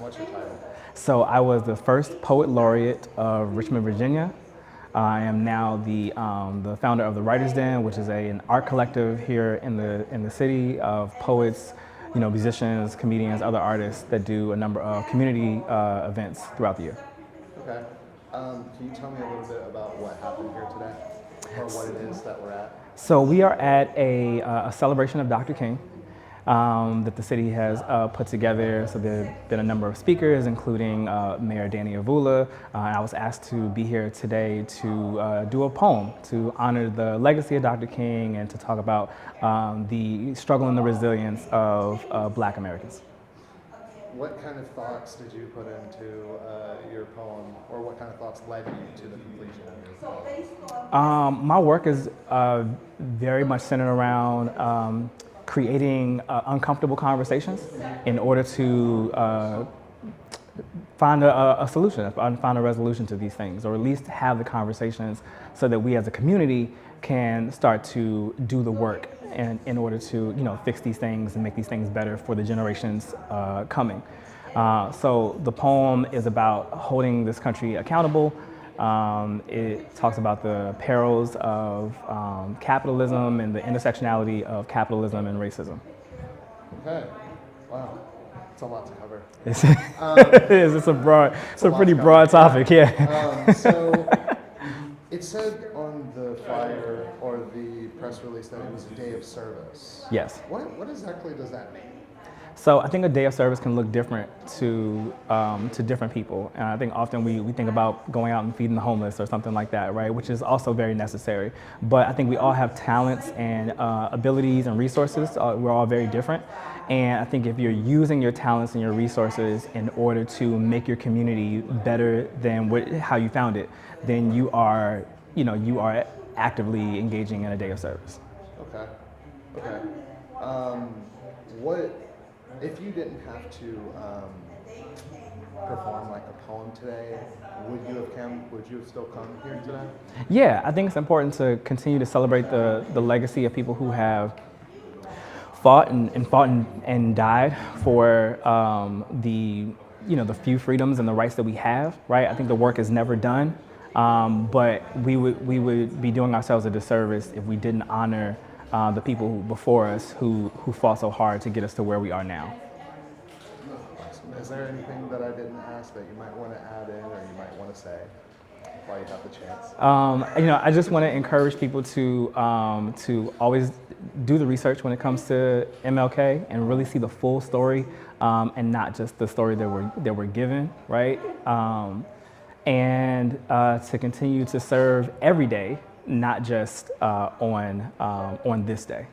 what's your title? So I was the first poet laureate of Richmond, Virginia. I am now the founder of the Writers Den, which is an art collective here in the city of poets, musicians, comedians, other artists that do a number of community events throughout the year. Okay. Can you tell me a little bit about what happened here today, or what it is that we're at? So we are at a celebration of Dr. King that the city has put together. So there have been a number of speakers, including Mayor Danny Avula. I was asked to be here today to do a poem to honor the legacy of Dr. King and to talk about the struggle and the resilience of Black Americans. What kind of thoughts did you put into your poem, or what kind of thoughts led you to the completion of your poem? My work is very much centered around creating uncomfortable conversations in order to find a solution, find a resolution to these things, or at least have the conversations so that we as a community can start to do the work in order to fix these things and make these things better for the generations coming. So the poem is about holding this country accountable. It talks about the perils of capitalism and the intersectionality of capitalism and racism. Okay, wow, it's a lot to cover. It's a pretty broad topic, yeah. So it said on the flyer or the press release that it was a day of service. Yes. What exactly does that mean? So I think a day of service can look different to different people. And I think often we think about going out and feeding the homeless or something like that, right? Which is also very necessary. But I think we all have talents and abilities and resources. We're all very different. And I think if you're using your talents and your resources in order to make your community better than how you found it, then you are actively engaging in a day of service. Okay. If you didn't have to perform like a poem today, would you have still come here today? Yeah, I think it's important to continue to celebrate the legacy of people who have fought and died for the few freedoms and the rights that we have, right? I think the work is never done, but we would be doing ourselves a disservice if we didn't honor the people before us who fought so hard to get us to where we are now. Is there anything that I didn't ask that you might want to add in, or you might want to say while you have the chance? I just want to encourage people to always do the research when it comes to MLK and really see the full story, and not just the story that we're given, right? And to continue to serve every day, not just on this day.